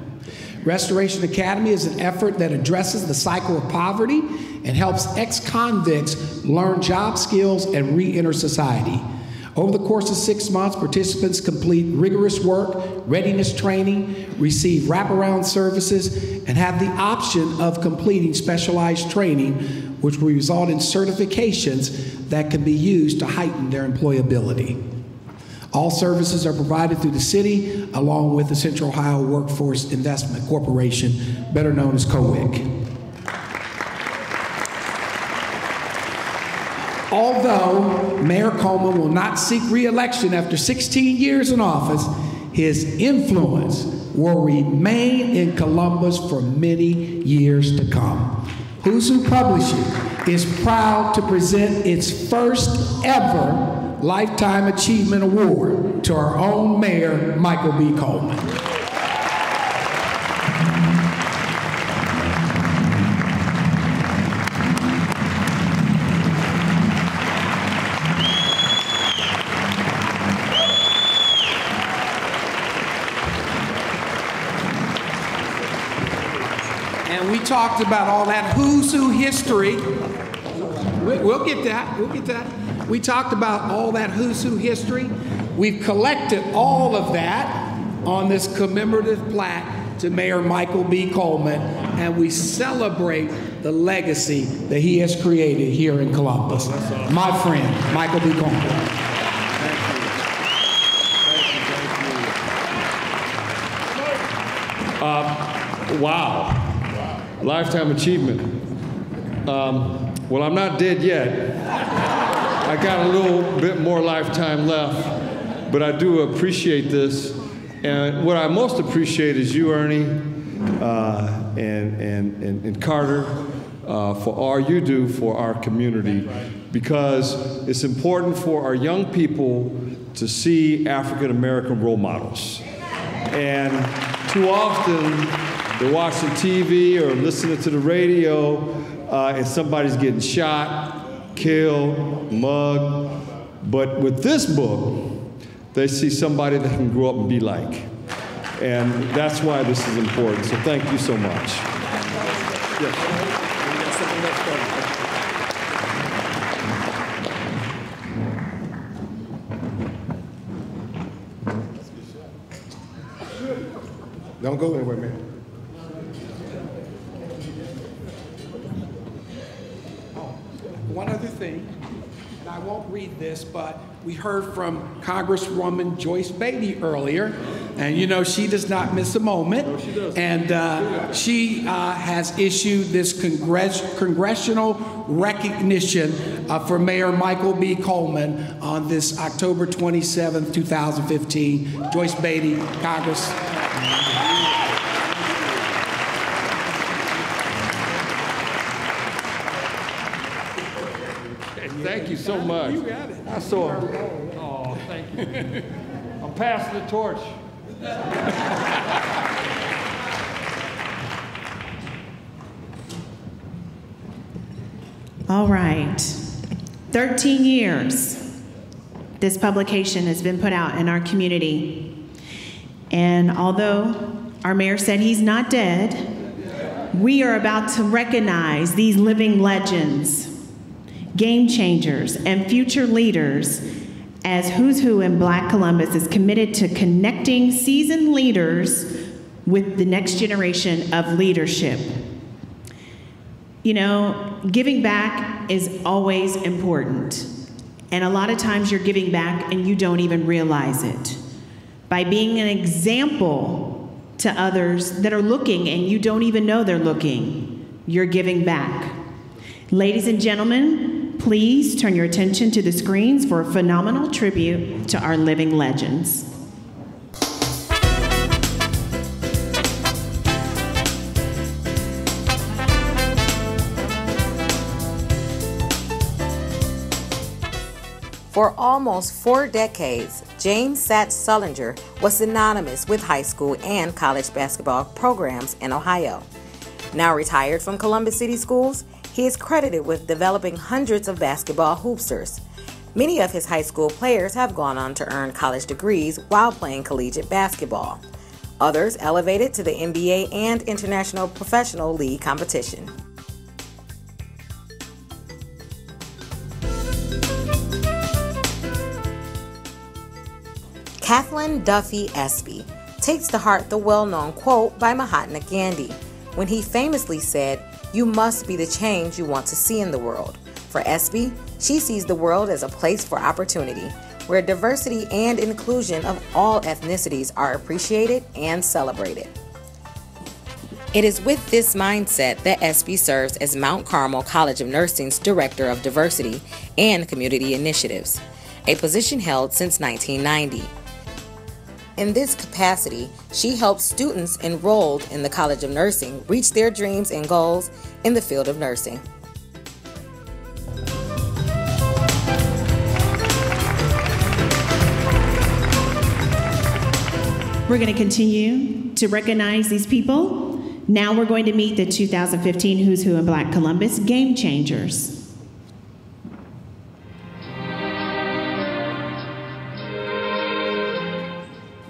Restoration Academy is an effort that addresses the cycle of poverty and helps ex-convicts learn job skills and re-enter society. Over the course of 6 months, participants complete rigorous work, readiness training, receive wraparound services, and have the option of completing specialized training, which will result in certifications that can be used to heighten their employability. All services are provided through the city, along with the Central Ohio Workforce Investment Corporation, better known as COWIC. Although Mayor Coleman will not seek re-election after 16 years in office, his influence will remain in Columbus for many years to come. Who's Who Publishing is proud to present its first ever Lifetime Achievement Award to our own Mayor, Michael B. Coleman. And we talked about all that who's who history. We'll get that. We'll get that. We talked about all that who's who history. We've collected all of that on this commemorative plaque to Mayor Michael B. Coleman, and we celebrate the legacy that he has created here in Columbus. My friend, Michael B. Coleman. Wow. Lifetime achievement. Well, I'm not dead yet. I got a little bit more lifetime left, but I do appreciate this. And what I most appreciate is you, Ernie, and Carter, for all you do for our community, because it's important for our young people to see African American role models. And too often, they're watching TV or listening to the radio, and somebody's getting shot, killed, mugged. But with this book, they see somebody they can grow up and be like. And that's why this is important. So thank you so much. Yes. Don't go anywhere, man. One other thing, and I won't read this, but we heard from Congresswoman Joyce Beatty earlier, and you know she does not miss a moment. No, she doesn't. And she has issued this congressional recognition for Mayor Michael B. Coleman on this October 27th, 2015. Joyce Beatty, Congress. Thank you so much. You got it. I saw it. Oh, thank you. I'm passing the torch. All right. 13 years this publication has been put out in our community. And although our mayor said he's not dead, we are about to recognize these living legends, game changers, and future leaders as Who's Who in Black Columbus is committed to connecting seasoned leaders with the next generation of leadership. You know, giving back is always important. And a lot of times you're giving back and you don't even realize it. By being an example to others that are looking and you don't even know they're looking, you're giving back. Ladies and gentlemen, please turn your attention to the screens for a phenomenal tribute to our living legends. For almost 4 decades, James Satch Sullinger was synonymous with high school and college basketball programs in Ohio. Now retired from Columbus City Schools, he is credited with developing hundreds of basketball hoopsters. Many of his high school players have gone on to earn college degrees while playing collegiate basketball. Others elevated to the NBA and International Professional League competition. Kathleen Duffy Espy takes to heart the well-known quote by Mahatma Gandhi when he famously said, "You must be the change you want to see in the world." For Espy, she sees the world as a place for opportunity, where diversity and inclusion of all ethnicities are appreciated and celebrated. It is with this mindset that Espy serves as Mount Carmel College of Nursing's Director of Diversity and Community Initiatives, a position held since 1990. In this capacity, she helps students enrolled in the College of Nursing reach their dreams and goals in the field of nursing. We're going to continue to recognize these people. Now we're going to meet the 2015 Who's Who in Black Columbus Game Changers.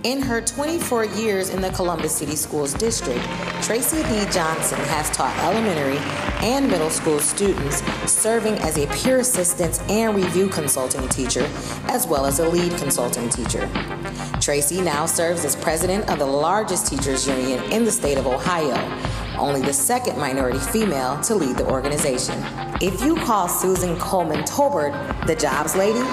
In her 24 years in the Columbus City Schools District, Tracy D. Johnson has taught elementary and middle school students, serving as a peer assistance and review consulting teacher, as well as a lead consulting teacher. Tracy now serves as president of the largest teachers union in the state of Ohio, only the second minority female to lead the organization. If you call Susan Coleman Tolbert the jobs lady,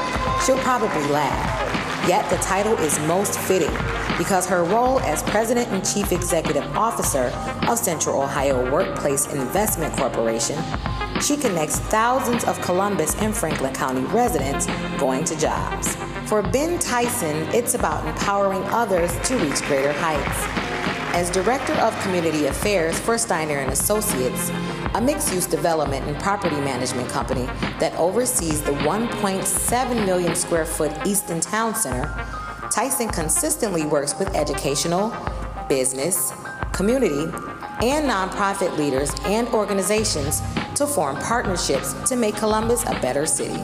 she'll probably laugh. Yet the title is most fitting because her role as President and Chief Executive Officer of Central Ohio Workplace Investment Corporation, she connects thousands of Columbus and Franklin County residents going to jobs. For Ben Tyson, it's about empowering others to reach greater heights. As Director of Community Affairs for Steiner & Associates, a mixed-use development and property management company that oversees the 1.7 million square foot Easton Town Center, Tyson consistently works with educational, business, community, and nonprofit leaders and organizations to form partnerships to make Columbus a better city.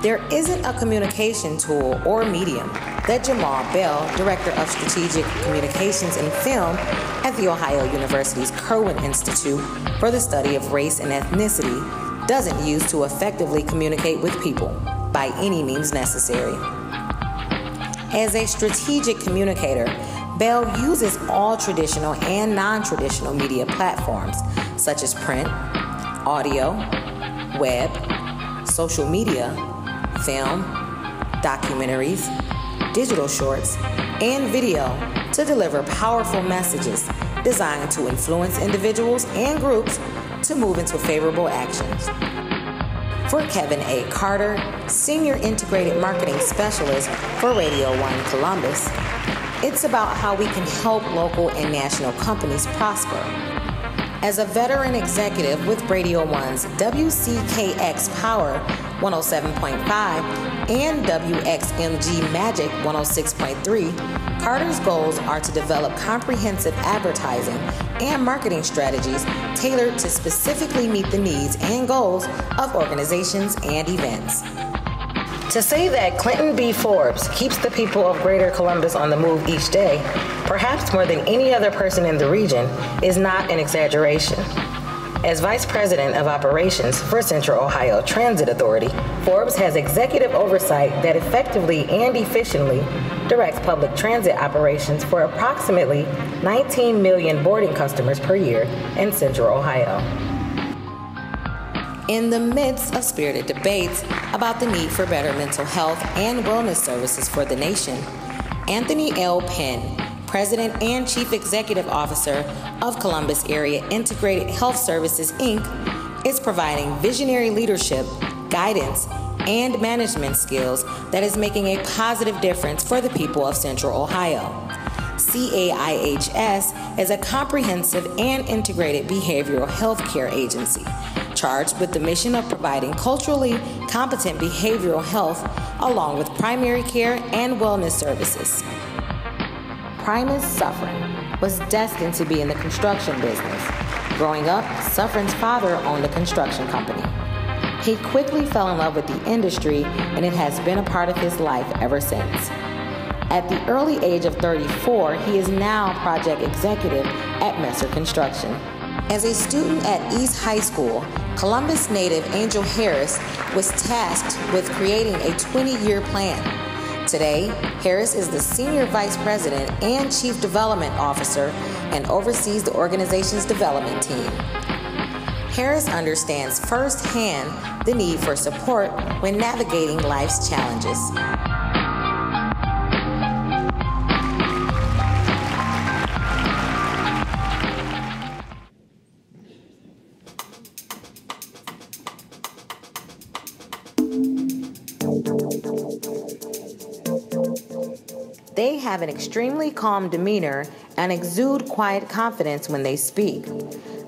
There isn't a communication tool or medium that Jamal Bell, Director of Strategic Communications and Film at The Ohio University's Kirwan Institute for the Study of Race and Ethnicity, doesn't use to effectively communicate with people by any means necessary. As a strategic communicator, Bell uses all traditional and non-traditional media platforms such as print, audio, web, social media, film, documentaries, digital shorts, and video to deliver powerful messages designed to influence individuals and groups to move into favorable actions. For Kevin A. Carter, Senior Integrated Marketing Specialist for Radio 1 Columbus, it's about how we can help local and national companies prosper. As a veteran executive with Radio 1's WCKX Power 107.5 and WXMG Magic 106.3, Carter's goals are to develop comprehensive advertising and marketing strategies tailored to specifically meet the needs and goals of organizations and events. To say that Clinton B. Forbes keeps the people of Greater Columbus on the move each day, perhaps more than any other person in the region, is not an exaggeration. As Vice President of Operations for Central Ohio Transit Authority, Forbes has executive oversight that effectively and efficiently directs public transit operations for approximately 19 million boarding customers per year in Central Ohio. In the midst of spirited debates about the need for better mental health and wellness services for the nation, Anthony L. Penn, President and Chief Executive Officer of Columbus Area Integrated Health Services, Inc., is providing visionary leadership, guidance, and management skills that is making a positive difference for the people of Central Ohio. CAIHS is a comprehensive and integrated behavioral health care agency charged with the mission of providing culturally competent behavioral health along with primary care and wellness services. Primus Suffren was destined to be in the construction business. Growing up, Suffren's father owned a construction company. He quickly fell in love with the industry, and it has been a part of his life ever since. At the early age of 34, he is now project executive at Messer Construction. As a student at East High School, Columbus native Angel Harris was tasked with creating a 20-year plan. Today, Harris is the Senior Vice President and Chief Development Officer and oversees the organization's development team. Harris understands firsthand the need for support when navigating life's challenges. They have an extremely calm demeanor and exude quiet confidence when they speak.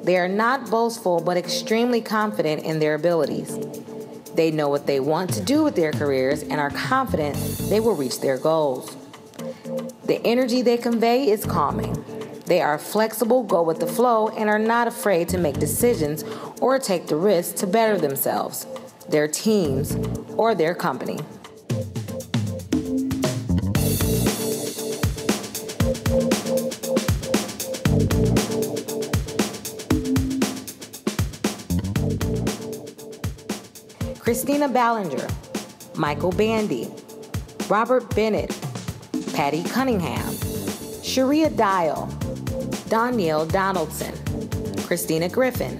They are not boastful but extremely confident in their abilities. They know what they want to do with their careers and are confident they will reach their goals. The energy they convey is calming. They are flexible, go with the flow, and are not afraid to make decisions or take the risk to better themselves, their teams, or their company. Christina Ballinger, Michael Bandy, Robert Bennett, Patty Cunningham, Sharia Dial, Danielle Donaldson, Christina Griffin,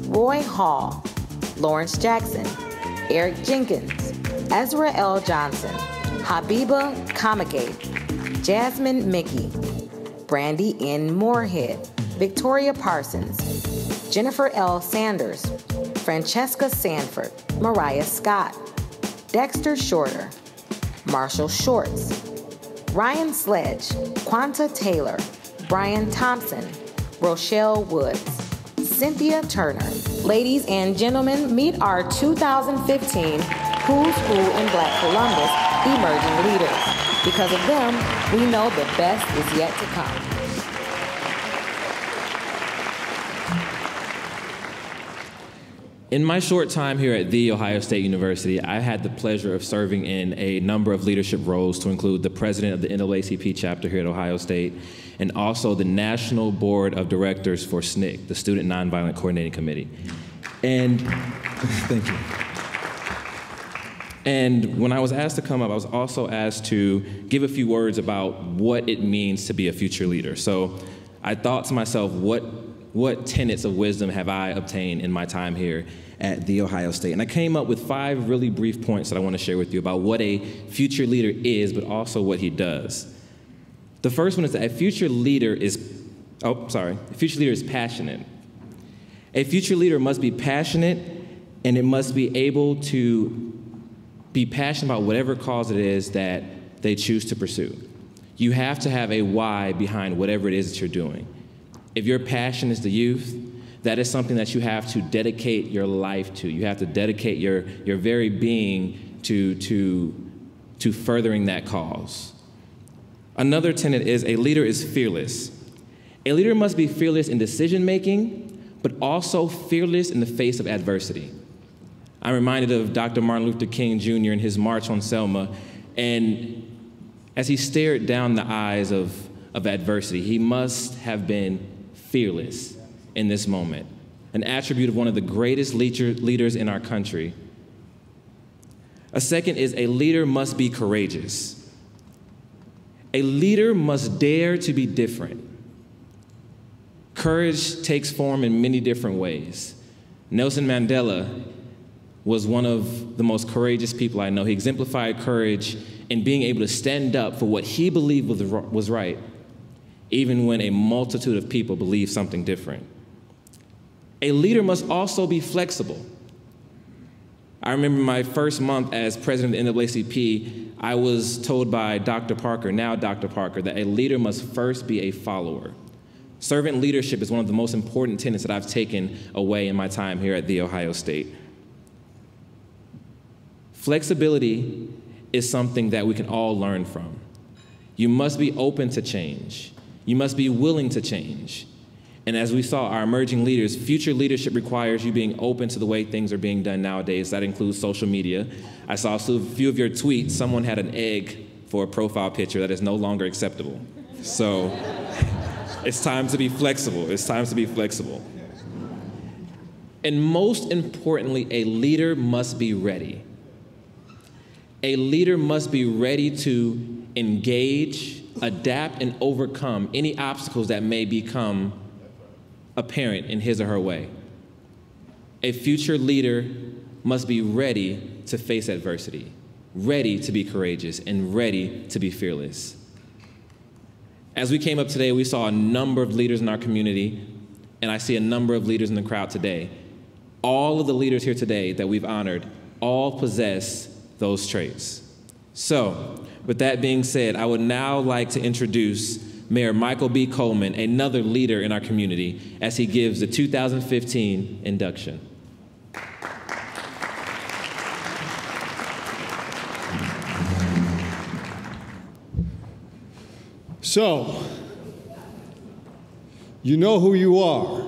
Roy Hall, Lawrence Jackson, Eric Jenkins, Ezra L. Johnson, Habiba Kamake, Jasmine Mickey, Brandy N. Moorhead, Victoria Parsons, Jennifer L. Sanders, Francesca Sanford, Mariah Scott, Dexter Shorter, Marshall Shorts, Ryan Sledge, Quanta Taylor, Brian Thompson, Rochelle Woods, Cynthia Turner. Ladies and gentlemen, meet our 2015 Who's Who in Black Columbus Emerging Leaders. Because of them, we know the best is yet to come. In my short time here at The Ohio State University, I had the pleasure of serving in a number of leadership roles to include the president of the NAACP chapter here at Ohio State, and also the National Board of Directors for SNCC, the Student Nonviolent Coordinating Committee. And thank you. And when I was asked to come up, I was also asked to give a few words about what it means to be a future leader. So I thought to myself, what tenets of wisdom have I obtained in my time here at The Ohio State? And I came up with 5 really brief points that I want to share with you about what a future leader is, but also what he does. The first one is that a future leader is passionate. A future leader must be passionate, and it must be able to be passionate about whatever cause it is that they choose to pursue. You have to have a why behind whatever it is that you're doing. If your passion is the youth, that is something that you have to dedicate your life to. You have to dedicate your very being to furthering that cause. Another tenet is a leader is fearless. A leader must be fearless in decision-making, but also fearless in the face of adversity. I'm reminded of Dr. Martin Luther King Jr. in his March on Selma, and as he stared down the eyes of adversity, he must have been fearless in this moment, an attribute of one of the greatest leaders in our country. A second is a leader must be courageous. A leader must dare to be different. Courage takes form in many different ways. Nelson Mandela was one of the most courageous people I know. He exemplified courage in being able to stand up for what he believed was right, even when a multitude of people believe something different. A leader must also be flexible. I remember my first month as president of the NAACP, I was told by Dr. Parker, now Dr. Parker, that a leader must first be a follower. Servant leadership is one of the most important tenets that I've taken away in my time here at The Ohio State. Flexibility is something that we can all learn from. You must be open to change. You must be willing to change. And as we saw, our emerging leaders, future leadership requires you being open to the way things are being done nowadays. That includes social media. I saw a few of your tweets. Someone had an egg for a profile picture that is no longer acceptable. So it's time to be flexible. It's time to be flexible. And most importantly, a leader must be ready. A leader must be ready to engage, adapt, and overcome any obstacles that may become apparent in his or her way. A future leader must be ready to face adversity, ready to be courageous, and ready to be fearless. As we came up today, we saw a number of leaders in our community, and I see a number of leaders in the crowd today. All of the leaders here today that we've honored all possess those traits. So, with that being said, I would now like to introduce Mayor Michael B. Coleman, another leader in our community, as he gives the 2015 induction. So, you know who you are.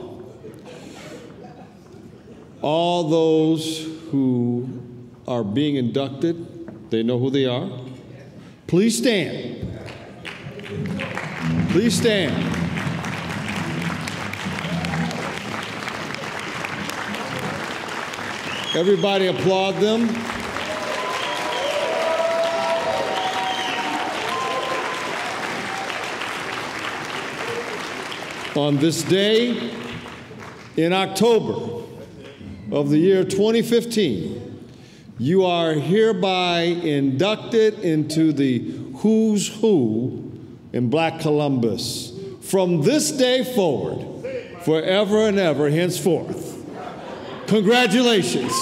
All those who are being inducted, they know who they are. Please stand. Please stand. Everybody applaud them. On this day in October of the year 2015, you are hereby inducted into the Who's Who in Black Columbus. From this day forward, forever and ever henceforth. Congratulations.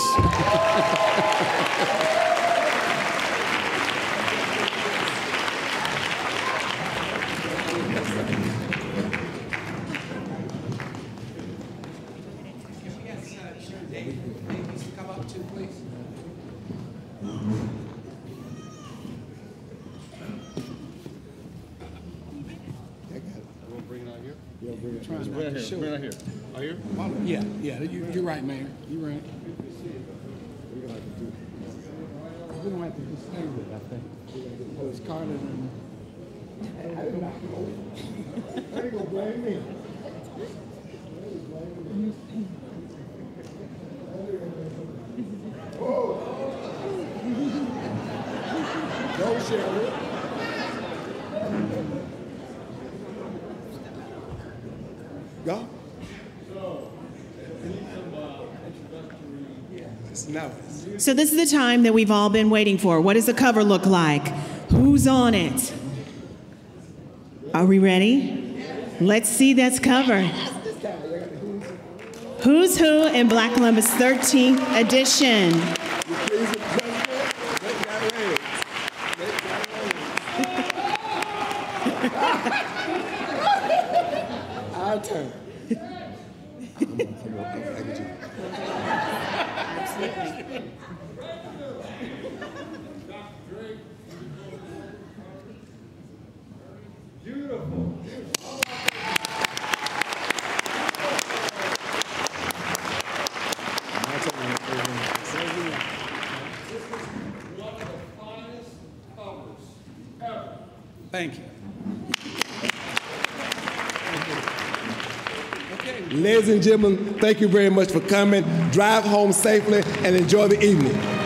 Yeah, you're right, Mayor. You're right. We're going to have to just stay with it, I think. Because Carter and... I ain't going to blame me. Go, Sherry. Go. So this is the time that we've all been waiting for. What does the cover look like? Who's on it? Are we ready? Let's see this cover. Who's Who in Black Columbus 13th edition. Our turn. Thank you. Ladies and gentlemen, thank you very much for coming. Drive home safely and enjoy the evening.